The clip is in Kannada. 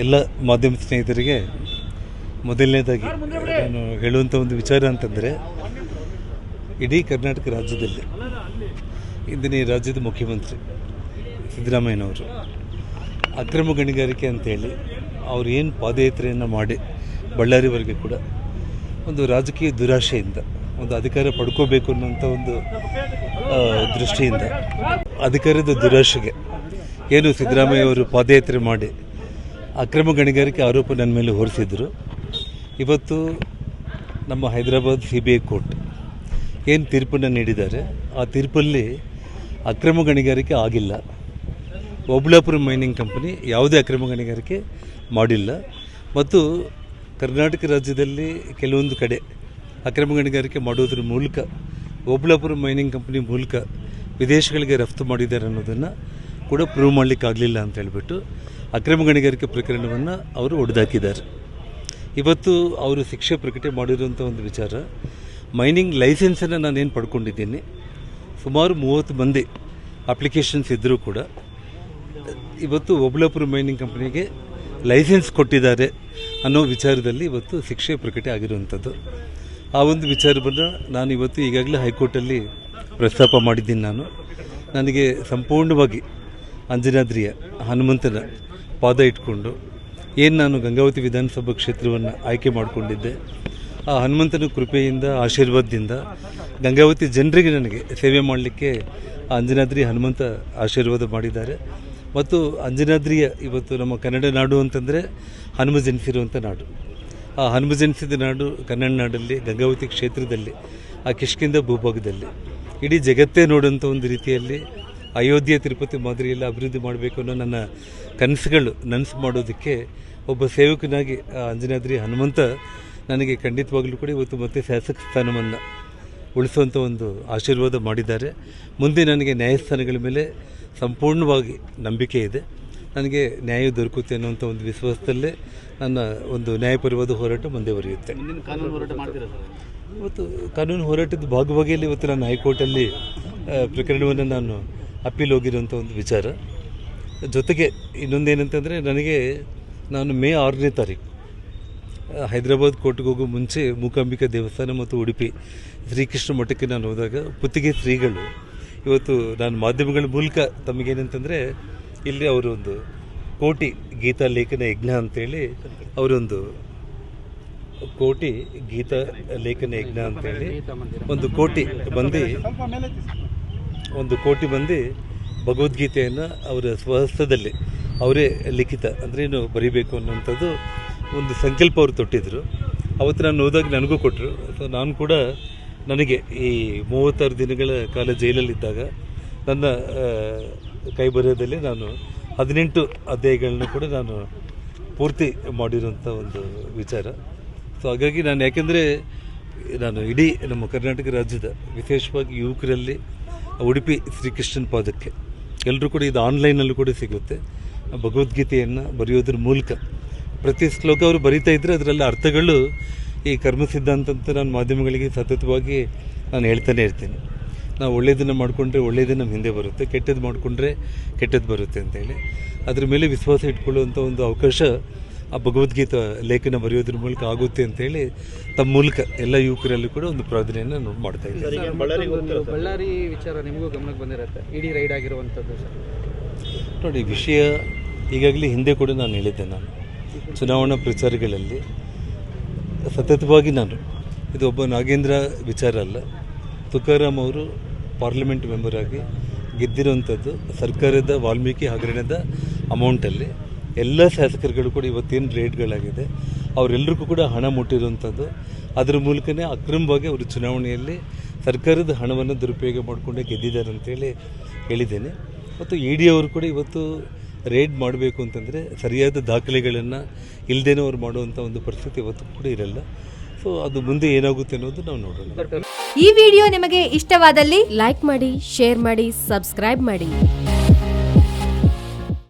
ಎಲ್ಲ ಮಾಧ್ಯಮ ಸ್ನೇಹಿತರಿಗೆ ಮೊದಲನೇದಾಗಿ ನಾನು ಹೇಳುವಂಥ ಒಂದು ವಿಚಾರ ಅಂತಂದರೆ, ಇಡೀ ಕರ್ನಾಟಕ ರಾಜ್ಯದಲ್ಲಿ ಇಂದಿನ ಈ ರಾಜ್ಯದ ಮುಖ್ಯಮಂತ್ರಿ ಸಿದ್ದರಾಮಯ್ಯನವರು ಅಕ್ರಮ ಗಣಿಗಾರಿಕೆ ಅಂತೇಳಿ ಅವ್ರು ಏನು ಪಾದಯಾತ್ರೆಯನ್ನು ಮಾಡಿ ಬಳ್ಳಾರಿವರೆಗೆ ಕೂಡ ಒಂದು ರಾಜಕೀಯ ದುರಾಶೆಯಿಂದ ಒಂದು ಅಧಿಕಾರ ಪಡ್ಕೋಬೇಕು ಅನ್ನೋಂಥ ಒಂದು ದೃಷ್ಟಿಯಿಂದ ಅಧಿಕಾರದ ದುರಾಶೆಗೆ ಏನು ಸಿದ್ದರಾಮಯ್ಯ ಅವರು ಪಾದಯಾತ್ರೆ ಮಾಡಿ ಅಕ್ರಮ ಗಣಿಗಾರಿಕೆ ಆರೋಪ ನನ್ನ ಮೇಲೆ ಹೊರಿಸಿದ್ರು. ಇವತ್ತು ನಮ್ಮ ಹೈದರಾಬಾದ್ CBI ಕೋರ್ಟ್ ಏನು ತೀರ್ಪನ್ನು ನೀಡಿದ್ದಾರೆ, ಆ ತೀರ್ಪಲ್ಲಿ ಅಕ್ರಮ ಗಣಿಗಾರಿಕೆ ಆಗಿಲ್ಲ. ಓಬಳಾಪುರ ಮೈನಿಂಗ್ ಕಂಪನಿ ಯಾವುದೇ ಅಕ್ರಮ ಗಣಿಗಾರಿಕೆ ಮಾಡಿಲ್ಲ. ಮತ್ತು ಕರ್ನಾಟಕ ರಾಜ್ಯದಲ್ಲಿ ಕೆಲವೊಂದು ಕಡೆ ಅಕ್ರಮ ಗಣಿಗಾರಿಕೆ ಮಾಡೋದ್ರ ಮೂಲಕ ಓಬಳಾಪುರ ಮೈನಿಂಗ್ ಕಂಪನಿ ಮೂಲಕ ವಿದೇಶಗಳಿಗೆ ರಫ್ತು ಮಾಡಿದ್ದಾರೆ ಅನ್ನೋದನ್ನು ಕೂಡ ಪ್ರೂವ್ ಮಾಡಲಿಕ್ಕಾಗಲಿಲ್ಲ ಅಂತ ಹೇಳಿಬಿಟ್ಟು ಅಕ್ರಮ ಗಣಿಗಾರಿಕೆ ಪ್ರಕರಣವನ್ನು ಅವರು ಒಡೆದಾಕಿದ್ದಾರೆ. ಇವತ್ತು ಅವರು ಶಿಕ್ಷೆ ಪ್ರಕಟ ಮಾಡಿರುವಂಥ ಒಂದು ವಿಚಾರ, ಮೈನಿಂಗ್ ಲೈಸೆನ್ಸನ್ನು ನಾನೇನು ಪಡ್ಕೊಂಡಿದ್ದೀನಿ, ಸುಮಾರು 30 ಮಂದಿ ಅಪ್ಲಿಕೇಶನ್ಸ್ ಇದ್ದರೂ ಕೂಡ ಇವತ್ತು ಓಬಳಾಪುರ ಮೈನಿಂಗ್ ಕಂಪನಿಗೆ ಲೈಸೆನ್ಸ್ ಕೊಟ್ಟಿದ್ದಾರೆ ಅನ್ನೋ ವಿಚಾರದಲ್ಲಿ ಇವತ್ತು ಶಿಕ್ಷೆ ಪ್ರಕಟ ಆಗಿರುವಂಥದ್ದು. ಆ ಒಂದು ವಿಚಾರವನ್ನು ನಾನು ಇವತ್ತು ಈಗಾಗಲೇ ಹೈಕೋರ್ಟಲ್ಲಿ ಪ್ರಸ್ತಾಪ ಮಾಡಿದ್ದೀನಿ. ನನಗೆ ಸಂಪೂರ್ಣವಾಗಿ ಅಂಜನಾದ್ರಿಯ ಹನುಮಂತನ ಪಾದ ಇಟ್ಕೊಂಡು ಏನು ನಾನು ಗಂಗಾವತಿ ವಿಧಾನಸಭಾ ಕ್ಷೇತ್ರವನ್ನು ಆಯ್ಕೆ ಮಾಡಿಕೊಂಡಿದ್ದೆ, ಆ ಹನುಮಂತನ ಕೃಪೆಯಿಂದ ಆಶೀರ್ವಾದದಿಂದ ಗಂಗಾವತಿ ಜನರಿಗೆ ನನಗೆ ಸೇವೆ ಮಾಡಲಿಕ್ಕೆ ಆ ಅಂಜನಾದ್ರಿ ಹನುಮಂತ ಆಶೀರ್ವಾದ ಮಾಡಿದ್ದಾರೆ. ಮತ್ತು ಅಂಜನಾದ್ರಿಯ ಇವತ್ತು ನಮ್ಮ ಕನ್ನಡ ನಾಡು ಅಂತಂದರೆ ಹನುಮ ಜನಿಸಿರುವಂಥ ನಾಡು. ಆ ಹನುಮ ಜನಿಸಿದ ನಾಡು ಕನ್ನಡ ನಾಡಲ್ಲಿ, ಗಂಗಾವತಿ ಕ್ಷೇತ್ರದಲ್ಲಿ, ಆ ಕಿಷ್ಕಿಂಧ ಭೂಭಾಗದಲ್ಲಿ ಇಡೀ ಜಗತ್ತೇ ನೋಡುವಂಥ ಒಂದು ರೀತಿಯಲ್ಲಿ ಅಯೋಧ್ಯೆ ತಿರುಪತಿ ಮಾದರಿಯಲ್ಲಿ ಅಭಿವೃದ್ಧಿ ಮಾಡಬೇಕು ಅನ್ನೋ ನನ್ನ ಕನಸುಗಳು ನನಸು ಮಾಡೋದಕ್ಕೆ ಒಬ್ಬ ಸೇವಕನಾಗಿ ಆ ಅಂಜನಾದ್ರಿ ಹನುಮಂತ ನನಗೆ ಖಂಡಿತವಾಗಲೂ ಕೂಡ ಇವತ್ತು ಮತ್ತೆ ಶಾಸಕ ಸ್ಥಾನವನ್ನು ಉಳಿಸುವಂಥ ಒಂದು ಆಶೀರ್ವಾದ ಮಾಡಿದ್ದಾರೆ. ಮುಂದೆ ನನಗೆ ನ್ಯಾಯಸ್ಥಾನಗಳ ಮೇಲೆ ಸಂಪೂರ್ಣವಾಗಿ ನಂಬಿಕೆ ಇದೆ. ನನಗೆ ನ್ಯಾಯ ದೊರಕುತ್ತೆ ಅನ್ನುವಂಥ ಒಂದು ವಿಶ್ವಾಸದಲ್ಲೇ ನನ್ನ ಒಂದು ನ್ಯಾಯಪರವಾದ ಹೋರಾಟ ಮುಂದುವರಿಯುತ್ತೆ. ಇವತ್ತು ಕಾನೂನು ಹೋರಾಟದ ಭಾಗವಾಗಿಯಲ್ಲಿ ಇವತ್ತು ನಾನು ಹೈಕೋರ್ಟಲ್ಲಿ ಪ್ರಕರಣವನ್ನು ನಾನು ಅಪೀಲ್ ಹೋಗಿರುವಂಥ ಒಂದು ವಿಚಾರ. ಜೊತೆಗೆ ಇನ್ನೊಂದೇನಂತಂದರೆ, ನಾನು ಮೇ 6ನೇ ತಾರೀಕು ಹೈದರಾಬಾದ್ ಕೋರ್ಟ್ಗೆ ಹೋಗೋ ಮುಂಚೆ ಮೂಕಾಂಬಿಕಾ ದೇವಸ್ಥಾನ ಮತ್ತು ಉಡುಪಿ ಶ್ರೀಕೃಷ್ಣ ಮಠಕ್ಕೆ ನಾನು ಹೋದಾಗ ಪುತ್ತಿಗೆ ಶ್ರೀಗಳು ಇವತ್ತು ನಾನು ಮಾಧ್ಯಮಗಳ ಮೂಲಕ ತಮಗೇನಂತಂದರೆ, ಇಲ್ಲಿ ಅವರೊಂದು ಕೋಟಿ ಗೀತಾ ಲೇಖನ ಯಜ್ಞ ಅಂತೇಳಿ ಅವರೊಂದು ಕೋಟಿ ಗೀತಾ ಲೇಖನ ಯಜ್ಞ ಅಂತೇಳಿ ಒಂದು ಕೋಟಿ ಮಂದಿ ಭಗವದ್ಗೀತೆಯನ್ನು ಅವರ ಸ್ವಹಸ್ತದಲ್ಲಿ ಅವರೇ ಲಿಖಿತ ಅಂದ್ರೇನು ಬರೀಬೇಕು ಅನ್ನೋಂಥದ್ದು ಒಂದು ಸಂಕಲ್ಪ ಅವರು ತೊಟ್ಟಿದ್ರು. ಅವತ್ತು ನಾನು ಹೋದಾಗ ನನಗೂ ಕೊಟ್ಟರು. ಸೊ ನಾನು ಕೂಡ ನನಗೆ ಈ 36 ದಿನಗಳ ಕಾಲ ಜೈಲಲ್ಲಿದ್ದಾಗ ನನ್ನ ಕೈ ಬರೆಯೋದಲ್ಲಿ ನಾನು 18 ಅಧ್ಯಾಯಗಳನ್ನ ಕೂಡ ನಾನು ಪೂರ್ತಿ ಮಾಡಿರುವಂಥ ಒಂದು ವಿಚಾರ. ಸೊ ಹಾಗಾಗಿ ಯಾಕೆಂದರೆ ನಾನು ಇಡೀ ನಮ್ಮ ಕರ್ನಾಟಕ ರಾಜ್ಯದ ವಿಶೇಷವಾಗಿ ಯುವಕರಲ್ಲಿ ಉಡುಪಿ ಶ್ರೀಕೃಷ್ಣನ ಪಾದಕ್ಕೆ ಎಲ್ಲರೂ ಕೂಡ ಇದು ಆನ್ಲೈನಲ್ಲೂ ಕೂಡ ಸಿಗುತ್ತೆ. ಭಗವದ್ಗೀತೆಯನ್ನು ಬರೆಯೋದ್ರ ಮೂಲಕ ಪ್ರತಿ ಶ್ಲೋಕ ಅವರು ಬರೀತಾ ಇದ್ದರೆ ಅದರಲ್ಲಿ ಅರ್ಥಗಳು ಈ ಕರ್ಮ ಸಿದ್ಧಾಂತ ಅಂತ ನಾನು ಮಾಧ್ಯಮಗಳಿಗೆ ಸತತವಾಗಿ ನಾನು ಹೇಳ್ತಾನೆ ಇರ್ತೀನಿ. ನಾವು ಒಳ್ಳೆಯದನ್ನು ಮಾಡಿಕೊಂಡ್ರೆ ಒಳ್ಳೆಯದೇ ನಮ್ಮ ಹಿಂದೆ ಬರುತ್ತೆ, ಕೆಟ್ಟದ್ದು ಮಾಡಿಕೊಂಡ್ರೆ ಕೆಟ್ಟದ್ದು ಬರುತ್ತೆ ಅಂತೇಳಿ ಅದ್ರ ಮೇಲೆ ವಿಶ್ವಾಸ ಇಟ್ಕೊಳ್ಳುವಂಥ ಒಂದು ಅವಕಾಶ ಆ ಭಗವದ್ಗೀತಾ ಲೇಖನ ಬರೆಯೋದ್ರ ಮೂಲಕ ಆಗುತ್ತೆ ಅಂತೇಳಿ ತಮ್ಮ ಮೂಲಕ ಎಲ್ಲ ಯುವಕರಲ್ಲೂ ಕೂಡ ಒಂದು ಪ್ರಾರ್ಥನೆಯನ್ನು ನಾವು ಮಾಡ್ತಾ ಇದ್ದೀವಿ. ಬಳ್ಳಾರಿ ವಿಚಾರ ನಿಮಗೂ ಗಮನಕ್ಕೆ ಬಂದಿರುತ್ತೆ, ಇಡೀ ರೈಡ್ ಆಗಿರುವಂಥದ್ದು. ನೋಡಿ, ವಿಷಯ ಈಗಾಗಲೇ ಹಿಂದೆ ಕೂಡ ನಾನು ಹೇಳಿದ್ದೆ. ನಾನು ಚುನಾವಣಾ ಪ್ರಚಾರಗಳಲ್ಲಿ ಸತತವಾಗಿ ಇದು ಒಬ್ಬ ನಾಗೇಂದ್ರ ವಿಚಾರ ಅಲ್ಲ, ತುಕಾರಾಮ್ ಅವರು ಪಾರ್ಲಿಮೆಂಟ್ ಮೆಂಬರ್ ಆಗಿ ಗೆದ್ದಿರುವಂಥದ್ದು ಸರ್ಕಾರದ ವಾಲ್ಮೀಕಿ ಹಗರಣದ ಅಮೌಂಟಲ್ಲಿ ಎಲ್ಲ ಶಾಸಕರುಗಳು ಕೂಡ ಇವತ್ತೇನು ರೇಟ್ಗಳಾಗಿದೆ ಅವರೆಲ್ಲರಿಗೂ ಕೂಡ ಹಣ ಮುಟ್ಟಿರುವಂಥದ್ದು. ಅದರ ಮೂಲಕನೇ ಅಕ್ರಮವಾಗಿ ಅವರು ಚುನಾವಣೆಯಲ್ಲಿ ಸರ್ಕಾರದ ಹಣವನ್ನು ದುರುಪಯೋಗ ಮಾಡಿಕೊಂಡೇ ಗೆದ್ದಿದ್ದಾರೆ ಅಂತೇಳಿ ಹೇಳಿದ್ದೇನೆ. ಮತ್ತು ED ಅವರು ಕೂಡ ಇವತ್ತು ರೇಡ್ ಮಾಡಬೇಕು ಅಂತಂದರೆ ಸರಿಯಾದ ದಾಖಲೆಗಳನ್ನು ಇಲ್ಲದೇನೋ ಅವ್ರು ಮಾಡುವಂಥ ಒಂದು ಪರಿಸ್ಥಿತಿ ಇವತ್ತು ಕೂಡ ಇರಲ್ಲ. ಸೊ ಅದು ಮುಂದೆ ಏನಾಗುತ್ತೆ ಅನ್ನೋದು ನಾವು ನೋಡೋಣ. ಈ ವಿಡಿಯೋ ನಿಮಗೆ ಇಷ್ಟವಾದಲ್ಲಿ ಲೈಕ್ ಮಾಡಿ, ಶೇರ್ ಮಾಡಿ, ಸಬ್ಸ್ಕ್ರೈಬ್ ಮಾಡಿ.